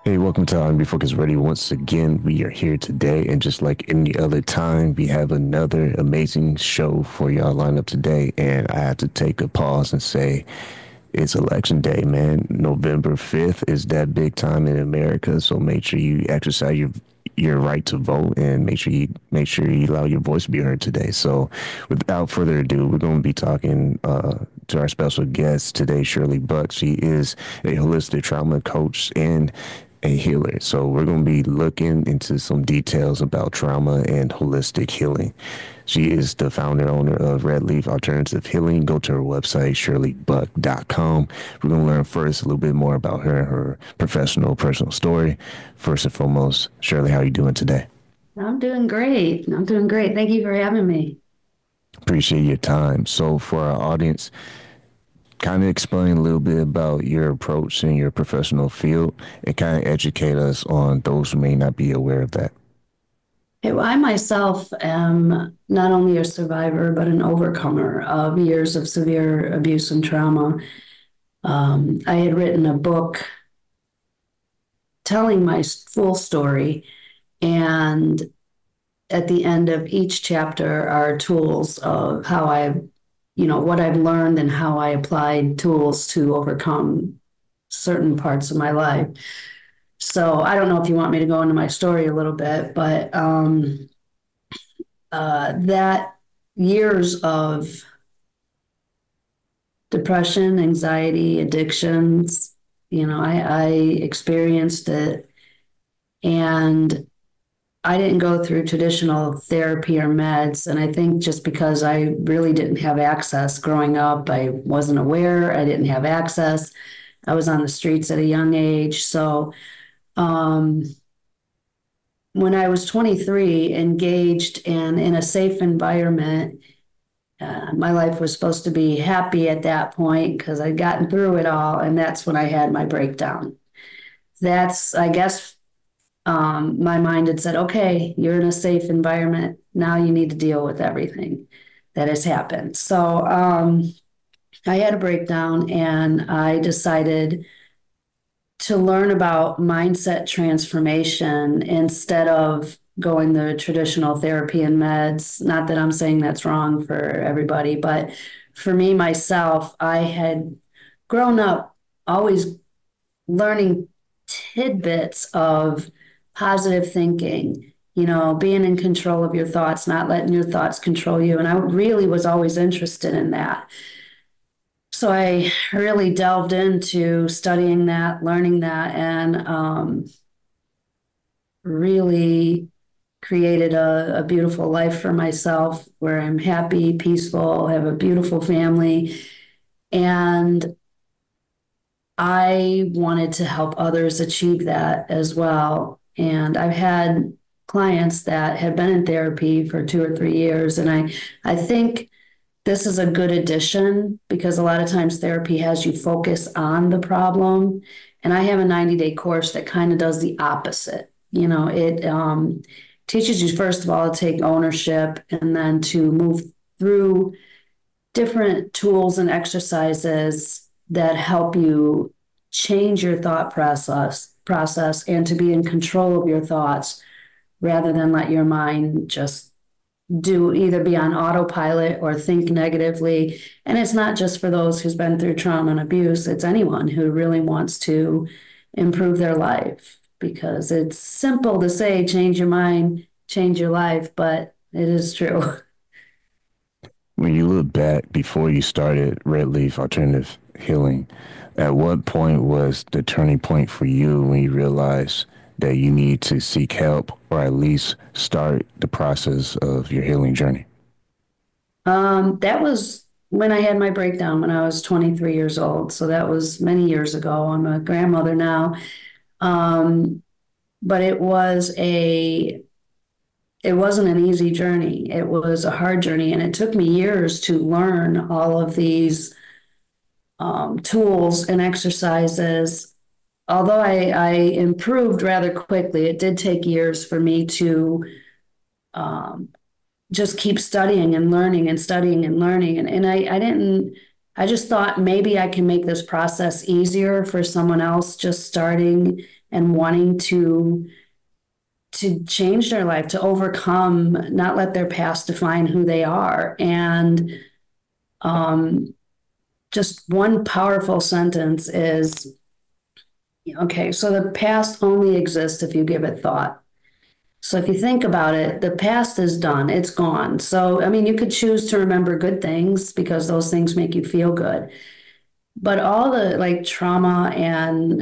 Hey, welcome to I Am Refocused Radio. Once again, we are here today, and just like any other time, we have another amazing show for y'all lined up today. And I have to take a pause and say, it's election day, man. November 5th is that big time in America, so make sure you exercise your right to vote and make sure you allow your voice to be heard today. So, without further ado, we're going to be talking to our special guest today, Shirley Buck. She is a holistic trauma coach and a healer. So we're going to be looking into some details about trauma and holistic healing. She is the founder owner of Red Leaf Alternative Healing. Go to her website, shirleybuck.com. We're going to learn first a little bit more about her and her professional, personal story. First and foremost, Shirley, how are you doing today? I'm doing great. I'm doing great. Thank you for having me. Appreciate your time. So for our audience, kind of explain a little bit about your approach in your professional field and kind of educate us on those who may not be aware of that. I myself am not only a survivor, but an overcomer of years of severe abuse and trauma. I had written a book telling my full story, and at the end of each chapter are tools of how what I've learned and how I applied tools to overcome certain parts of my life. So I don't know if you want me to go into my story a little bit, but that years of depression, anxiety, addictions, I experienced it, and I didn't go through traditional therapy or meds. And I think just because I really didn't have access growing up, I wasn't aware, I didn't have access. I was on the streets at a young age. So, um, when I was 23, engaged and in a safe environment, my life was supposed to be happy at that point because I'd gotten through it all. And that's when I had my breakdown. I guess, my mind had said, okay, you're in a safe environment. Now you need to deal with everything that has happened. So, I had a breakdown and I decided to learn about mindset transformation instead of going the traditional therapy and meds. Not that I'm saying that's wrong for everybody, but for me, myself, I had grown up always learning tidbits of positive thinking, being in control of your thoughts, not letting your thoughts control you. And I really was always interested in that. So I really delved into studying that, learning that, and really created a beautiful life for myself where I'm happy, peaceful, have a beautiful family. And I wanted to help others achieve that as well. And I've had clients that have been in therapy for 2 or 3 years. And I think this is a good addition because a lot of times therapy has you focus on the problem. And I have a 90-day course that kind of does the opposite. It teaches you, first of all, to take ownership and then to move through different tools and exercises that help you change your thought process and to be in control of your thoughts rather than let your mind just do either be on autopilot or think negatively. And it's not just for those who's been through trauma and abuse, it's anyone who really wants to improve their life because it's simple to say change your mind, change your life, but it is true. When you look back before you started Red Leaf Alternative Healing, at what point was the turning point for you when you realized that you need to seek help or at least start the process of your healing journey? That was when I had my breakdown when I was 23 years old. So that was many years ago. I'm a grandmother now. Um, but it wasn't an easy journey. It was a hard journey, and it took me years to learn all of these tools and exercises. Although I improved rather quickly, it did take years for me to um, just keep studying and learning and studying and learning. And I didn't I just thought maybe I can make this process easier for someone else just starting and wanting to change their life, to overcome, not let their past define who they are. And um, just one powerful sentence is, okay, so the past only exists if you give it thought. So if you think about it, the past is done, it's gone. So, I mean, you could choose to remember good things because those things make you feel good. But all the like trauma and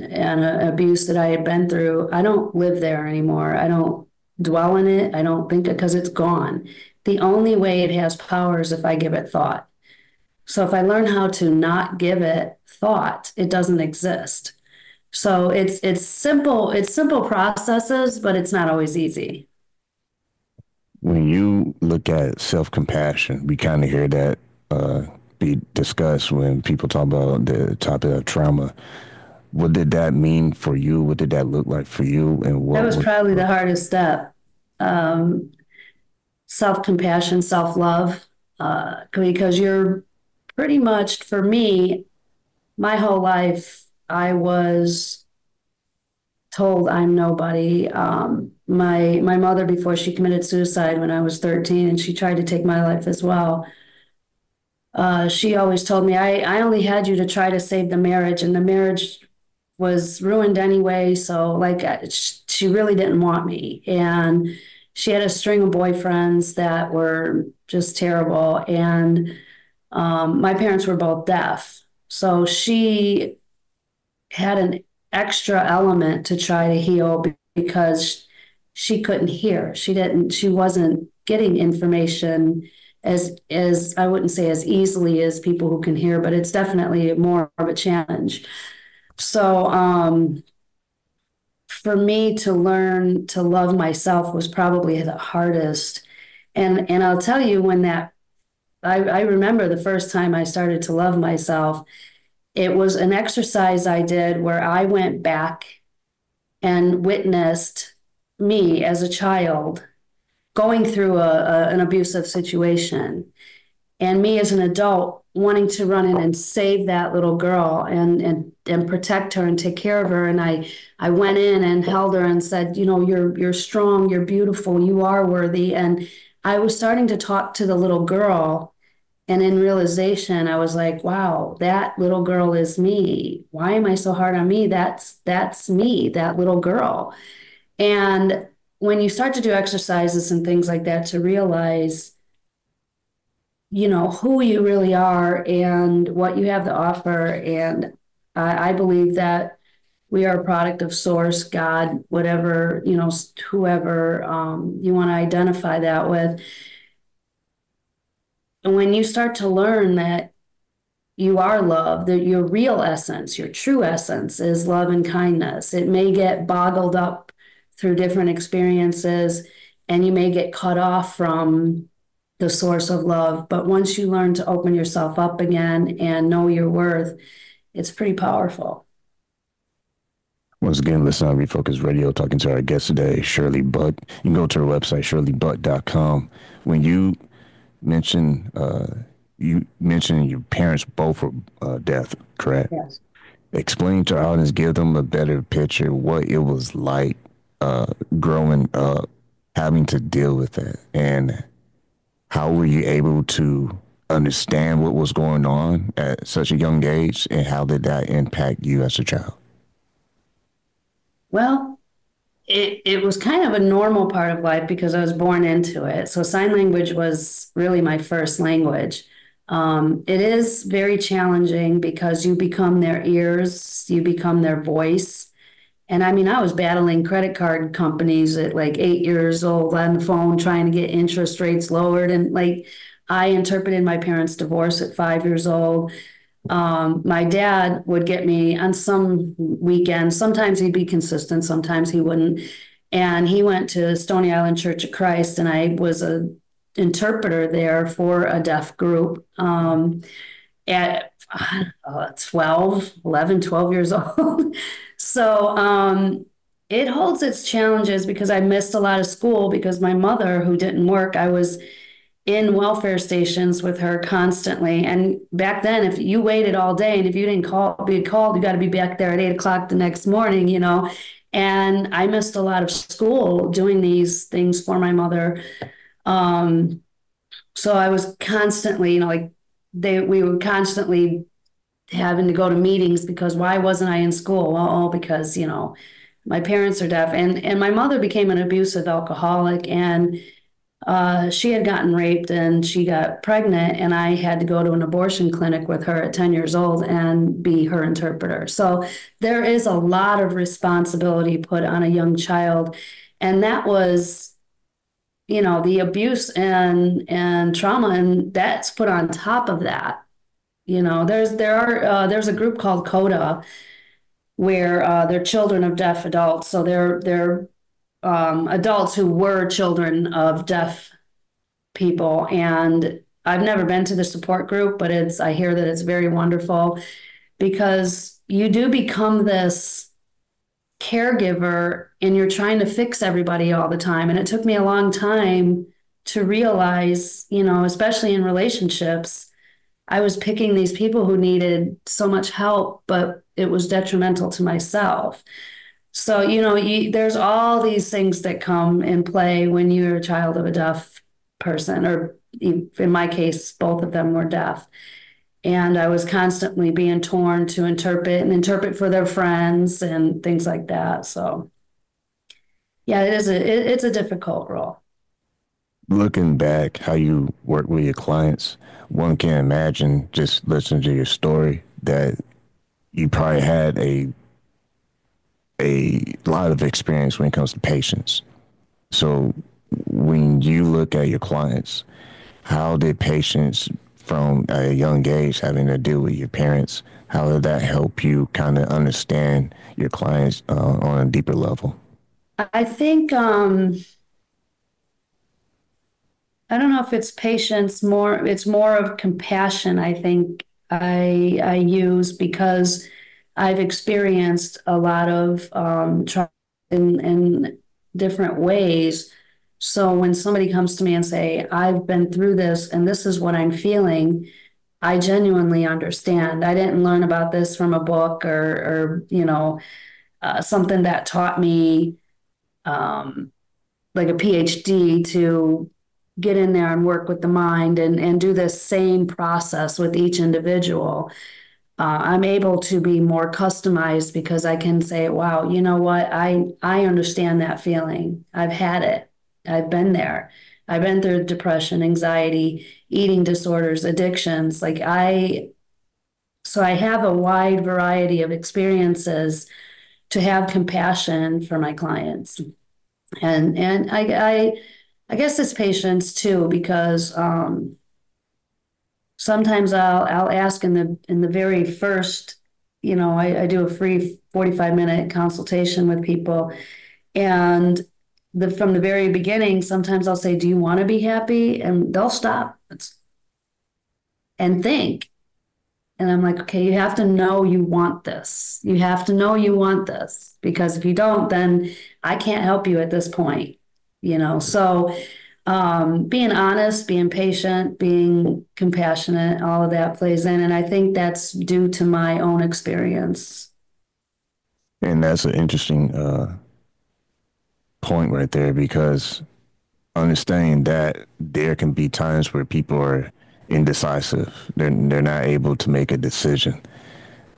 abuse that I had been through, I don't live there anymore. I don't dwell in it. I don't think it because it's gone. The only way it has power is if I give it thought. So if I learn how to not give it thought, it doesn't exist. So it's simple processes, but it's not always easy. When you look at self-compassion, we kind of hear that be discussed when people talk about the topic of trauma. What did that mean for you? What did that look like for you? And That what was was probably the hardest step. Um, Self-compassion, self-love, because you're pretty much, for me, my whole life, I was told I'm nobody. My mother, before she committed suicide when I was 13, and she tried to take my life as well. She always told me, I only had you to try to save the marriage, and the marriage was ruined anyway. So, like, she really didn't want me. And she had a string of boyfriends that were just terrible. And my parents were both deaf. So she had an extra element to try to heal because she couldn't hear. She wasn't getting information as I wouldn't say as easily as people who can hear, but it's definitely more of a challenge. So for me to learn to love myself was probably the hardest. And I'll tell you when that I remember the first time I started to love myself, it was an exercise I did where I went back and witnessed me as a child going through an abusive situation and me as an adult wanting to run in and save that little girl and protect her and take care of her. And I went in and held her and said, you know, you're strong, you're beautiful, you are worthy. And I was starting to talk to the little girl. And in realization, I was like, wow, that little girl is me. Why am I so hard on me? That's me, that little girl. And when you start to do exercises and things like that to realize, you know, who you really are and what you have to offer. And I believe that we are a product of source, God, whatever, you know, whoever you want to identify that with. And when you start to learn that you are love, that your real essence, your true essence is love and kindness, it may get boggled up through different experiences and you may get cut off from the source of love. But once you learn to open yourself up again and know your worth, it's pretty powerful. once again, listen on Refocused Radio, talking to our guest today, Shirley Buck. You can go to her website, shirleybuck.com. When you mentioned your parents both were deaf, correct? Yes. Explain to our audience, give them a better picture what it was like growing up, having to deal with that, and how were you able to understand what was going on at such a young age, and how did that impact you as a child? Well, it was kind of a normal part of life because I was born into it. So sign language was really my first language. It is very challenging because you become their ears, you become their voice. And I mean, I was battling credit card companies at like 8 years old on the phone trying to get interest rates lowered. And like, I interpreted my parents' divorce at 5 years old. My dad would get me on some weekends. Sometimes he'd be consistent, sometimes he wouldn't. And he went to Stony Island Church of Christ, and I was a interpreter there for a deaf group at 12, 11, 12 years old. So it holds its challenges because I missed a lot of school because my mother, who didn't work, I was in welfare stations with her constantly. And back then, if you waited all day and if you didn't be called, you got to be back there at 8 o'clock the next morning, you know. And I missed a lot of school doing these things for my mother. Um, so I was constantly, you know, like we were constantly having to go to meetings because why wasn't I in school? Well, oh, because, you know, my parents are deaf, and my mother became an abusive alcoholic, and she had gotten raped and she got pregnant, and I had to go to an abortion clinic with her at 10 years old and be her interpreter. So there is a lot of responsibility put on a young child. And that was, you know, the abuse and trauma, and that's put on top of that. You know, there's a group called CODA where they're children of deaf adults. So they're adults who were children of deaf people. And I've never been to the support group, but I hear that it's very wonderful because you do become this caregiver and you're trying to fix everybody all the time. And it took me a long time to realize, you know, especially in relationships, I was picking these people who needed so much help, but it was detrimental to myself. So, you know, there's all these things that come in play when you're a child of a deaf person, or in my case, both of them were deaf. And I was constantly being torn to interpret for their friends and things like that. So, yeah, it's a difficult role. Looking back, how you work with your clients, one can imagine just listening to your story that you probably had a lot of experience when it comes to patience. So when you look at your clients, how did patience from a young age having to deal with your parents, how did that help you kind of understand your clients on a deeper level? I think I don't know if it's patience, it's more of compassion. I think I use because I've experienced a lot of trauma in different ways. So when somebody comes to me and say, I've been through this and this is what I'm feeling, I genuinely understand. I didn't learn about this from a book or you know, something that taught me um, like a PhD to get in there and work with the mind and do the same process with each individual. I'm able to be more customized because I can say, wow, you know what? I understand that feeling. I've had it. I've been there. I've been through depression, anxiety, eating disorders, addictions. So I have a wide variety of experiences to have compassion for my clients. And I guess it's patience too, because sometimes I'll ask in the very first, you know, I do a free 45-minute consultation with people, and from the very beginning, sometimes I'll say, "Do you want to be happy?" And they'll stop and think. And I'm like, okay, you have to know you want this. You have to know you want this because if you don't, then I can't help you at this point, you know. So being honest, being patient, being compassionate, all of that plays in. And I think that's due to my own experience. And that's an interesting point right there because understanding that there can be times where people are indecisive. They're not able to make a decision.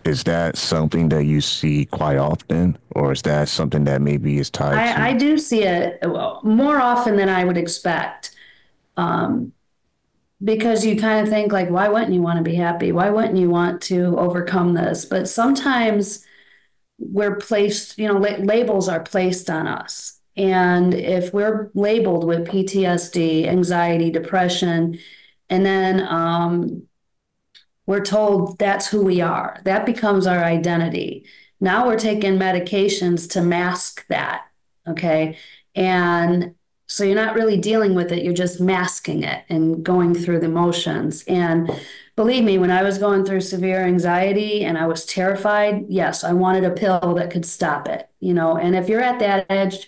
Is that something that you see quite often, or is that something that maybe is tied I to? do see it more often than I would expect. Um, because you kind of think like, why wouldn't you want to be happy? Why wouldn't you want to overcome this? But sometimes we're placed, you know, labels are placed on us. And if we're labeled with PTSD, anxiety, depression, and then we're told that's who we are, that becomes our identity. Now we're taking medications to mask that. Okay. And so you're not really dealing with it, you're just masking it and going through the motions. And believe me, when I was going through severe anxiety and I was terrified, yes, I wanted a pill that could stop it, you know. And if you're at that edge,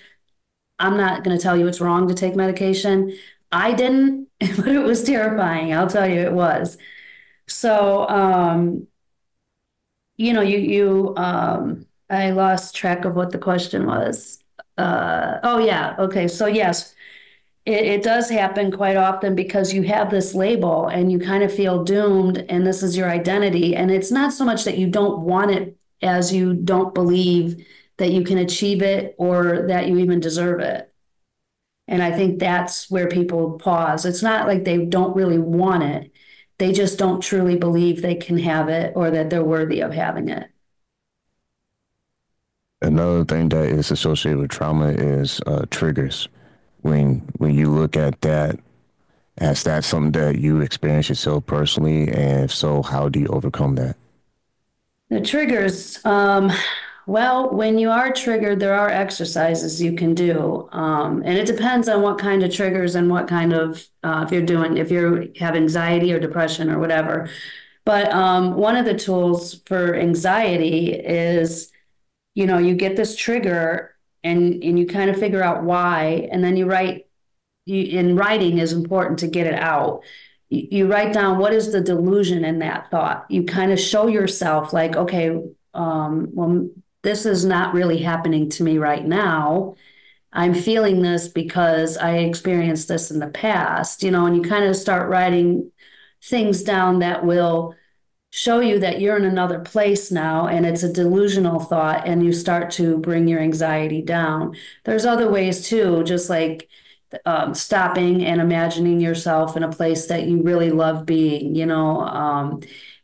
I'm not going to tell you it's wrong to take medication, I didn't, but it was terrifying. I'll tell you, it was. So, I lost track of what the question was. Oh yeah, okay. So yes, it does happen quite often because you have this label and you kind of feel doomed, and this is your identity. And it's not so much that you don't want it as you don't believe that you can achieve it or that you even deserve it. And I think that's where people pause. It's not like they don't really want it. They just don't truly believe they can have it or that they're worthy of having it. Another thing that is associated with trauma is triggers. When you look at that, has that something that you experience yourself personally? And if so, how do you overcome that? The triggers, well, when you are triggered, there are exercises you can do. And it depends on what kind of triggers and what kind of, if you have anxiety or depression or whatever. But one of the tools for anxiety is, you get this trigger and you kind of figure out why, and then you write. In writing is important to get it out. You write down what is the delusion in that thought. You kind of show yourself like, okay, well, this is not really happening to me right now. I'm feeling this because I experienced this in the past, and you kind of start writing things down that will show you that you're in another place now and it's a delusional thought, and you start to bring your anxiety down. There's other ways too, just like stopping and imagining yourself in a place that you really love being.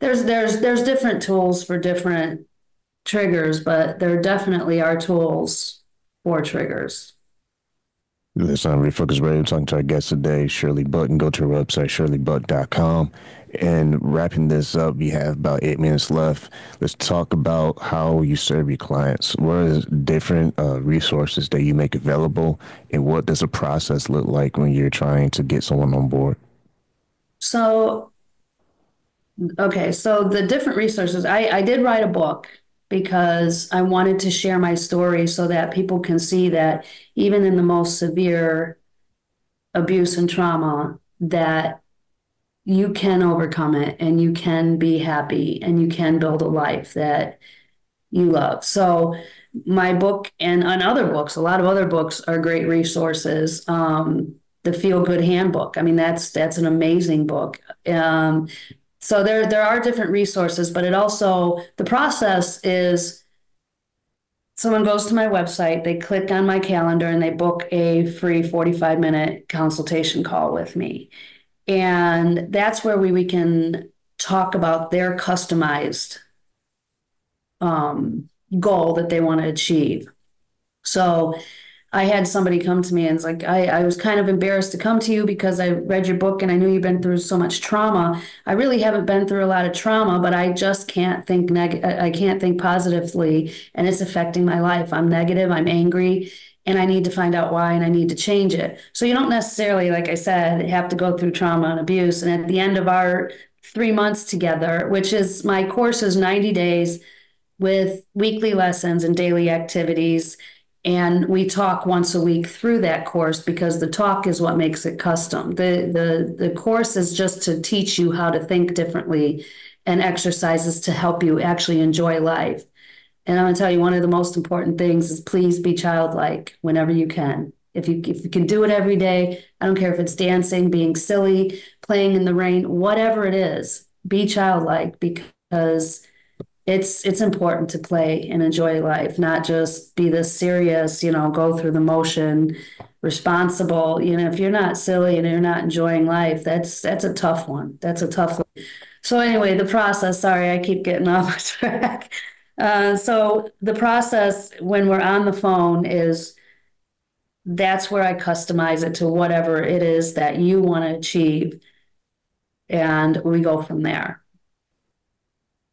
There's different tools for different triggers, but there definitely are tools for triggers. This on Refocused Radio, talking to our guest today, Shirley Buck. And go to her website, shirleybuck.com. And wrapping this up, we have about 8 minutes left. Let's talk about how you serve your clients. What are the different resources that you make available, and what does a process look like when you're trying to get someone on board? So, okay, so the different resources, I did write a book because I wanted to share my story so that people can see that even in the most severe abuse and trauma, that you can overcome it and you can be happy and you can build a life that you love. So my book and other books, a lot of other books are great resources. The Feel Good Handbook. I mean, that's an amazing book. So there are different resources, but it also the process is someone goes to my website, they click on my calendar, and they book a free 45-minute consultation call with me. And that's where we can talk about their customized goal that they want to achieve. So I had somebody come to me and it's like, I was kind of embarrassed to come to you because I read your book and I knew you've been through so much trauma. I really haven't been through a lot of trauma, but I just can't think I can't think positively, and it's affecting my life. I'm negative, I'm angry, and I need to find out why, and I need to change it. So you don't necessarily, like I said, have to go through trauma and abuse. And at the end of our 3 months together, which is my course is 90 days with weekly lessons and daily activities. And we talk once a week through that course because the talk is what makes it custom. The course is just to teach you how to think differently, and exercises to help you actually enjoy life. And I'm going to tell you, one of the most important things is please be childlike whenever you can. If you can do it every day, I don't care if it's dancing, being silly, playing in the rain, whatever it is, be childlike, because it's important to play and enjoy life, not just be this serious, go through the motion, responsible. If you're not silly and you're not enjoying life, that's a tough one. That's a tough one. So anyway, the process, sorry, I keep getting off track. So the process when we're on the phone is that's where I customize it to whatever it is that you want to achieve. And we go from there.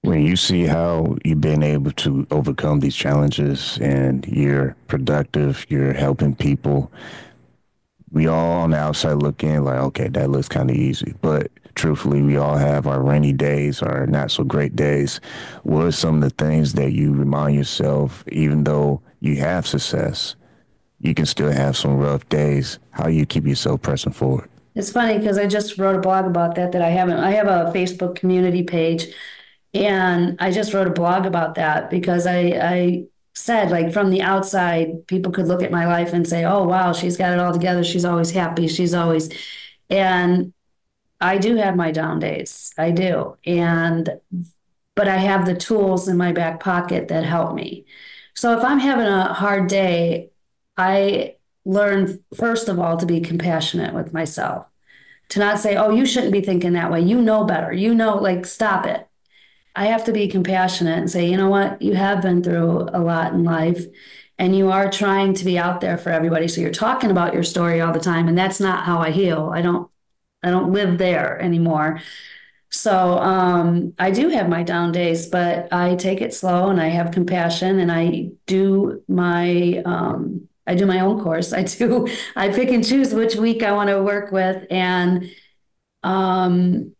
When you see how you've been able to overcome these challenges and you're productive, you're helping people, we all on the outside look in like, okay, that looks kind of easy. But truthfully, we all have our rainy days, our not so great days. What are some of the things that you remind yourself, even though you have success, you can still have some rough days? How you keep yourself pressing forward? It's funny because I just wrote a blog about that that I have a Facebook community page, and I just wrote a blog about that because I said, like, from the outside, people could look at my life and say, oh wow, she's got it all together, she's always happy, she's always, and I do have my down days. I do. And but I have the tools in my back pocket that help me. So if I'm having a hard day, I learn first of all to be compassionate with myself, to not say, oh, you shouldn't be thinking that way. You know better. You know, like, stop it. I have to be compassionate and say, you know what? You have been through a lot in life and you are trying to be out there for everybody. So you're talking about your story all the time. And that's not how I heal. I don't live there anymore. So I do have my down days, but I take it slow and I have compassion and I do my own course. I pick and choose which week I want to work with. And um,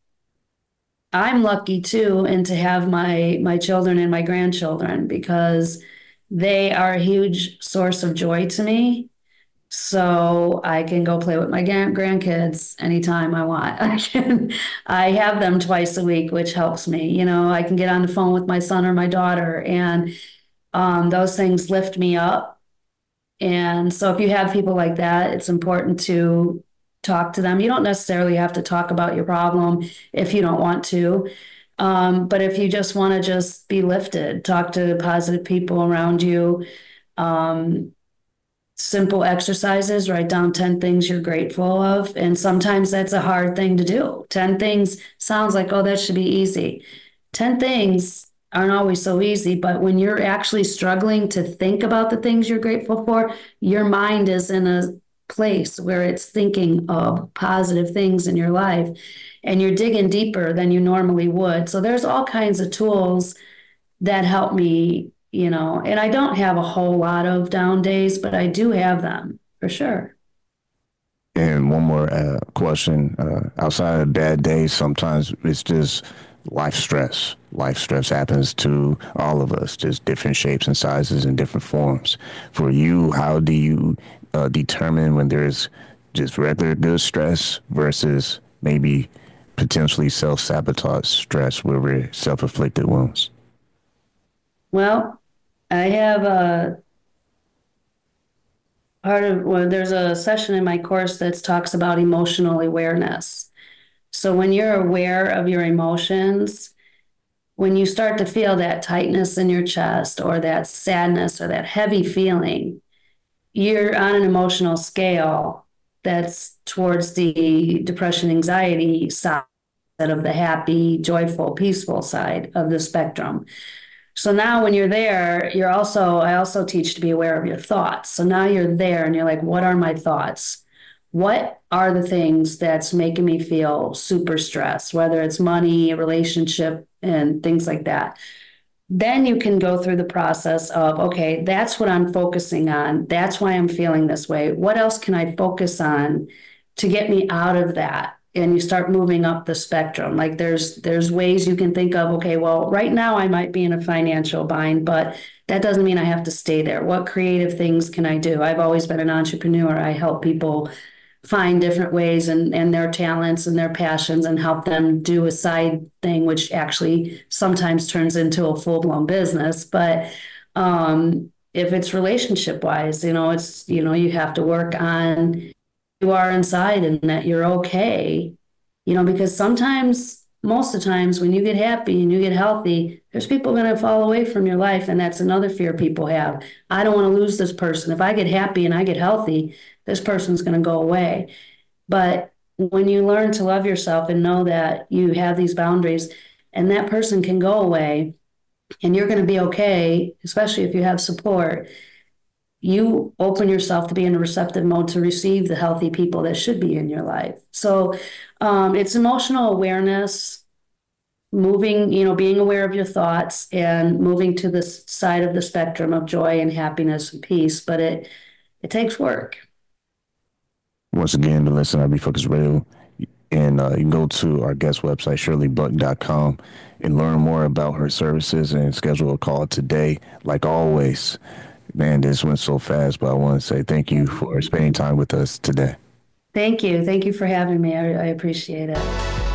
I'm lucky too, and to have my children and my grandchildren because they are a huge source of joy to me. So I can go play with my grandkids anytime I want. I have them twice a week, which helps me. You know, I can get on the phone with my son or my daughter, and those things lift me up. And so if you have people like that, it's important to talk to them. You don't necessarily have to talk about your problem if you don't want to. But if you just want to just be lifted, talk to positive people around you. Um, Simple exercises, write down 10 things you're grateful of. And sometimes that's a hard thing to do. 10 things sounds like, oh, that should be easy. 10 things aren't always so easy, but when you're actually struggling to think about the things you're grateful for, your mind is in a place where it's thinking of positive things in your life and you're digging deeper than you normally would. So there's all kinds of tools that help me, you know, and I don't have a whole lot of down days, but I do have them for sure. And one more question. Outside of bad days, sometimes it's just life stress. Life stress happens to all of us, just different shapes and sizes and different forms. For you, how do you determine when there's just regular good stress versus maybe potentially self sabotage stress where we're self inflicted wounds? Well, I have a well, there's a session in my course that talks about emotional awareness. So when you're aware of your emotions, when you start to feel that tightness in your chest or that sadness or that heavy feeling, you're on an emotional scale that's towards the depression anxiety side of the happy, joyful, peaceful side of the spectrum. So now when you're there, I also teach to be aware of your thoughts. So now you're there and you're like, what are my thoughts? What are the things that's making me feel super stressed, whether it's money, a relationship, and things like that? Then you can go through the process of, okay, that's what I'm focusing on. That's why I'm feeling this way. What else can I focus on to get me out of that? And you start moving up the spectrum. Like there's ways you can think of, okay, well, right now I might be in a financial bind, but that doesn't mean I have to stay there. What creative things can I do? I've always been an entrepreneur. I help people find different ways and their talents and their passions and help them do a side thing, which actually sometimes turns into a full-blown business. But if it's relationship wise, you know, it's, you know, you have to work on you are inside and that you're okay, you know, because sometimes, most of the times when you get happy and you get healthy, there's people going to fall away from your life. And that's another fear people have. I don't want to lose this person. If I get happy and I get healthy, this person's going to go away. But when you learn to love yourself and know that you have these boundaries and that person can go away and you're going to be okay, especially if you have support, you open yourself to be in a receptive mode to receive the healthy people that should be in your life. So it's emotional awareness, moving, you know, being aware of your thoughts and moving to this side of the spectrum of joy and happiness and peace. But it takes work. Once again, to listen, I Refocused Radio. And you can go to our guest website, shirleybuck.com, and learn more about her services and schedule a call today. Like always, man, this went so fast, but I want to say thank you for spending time with us today. Thank you. Thank you for having me. I appreciate it.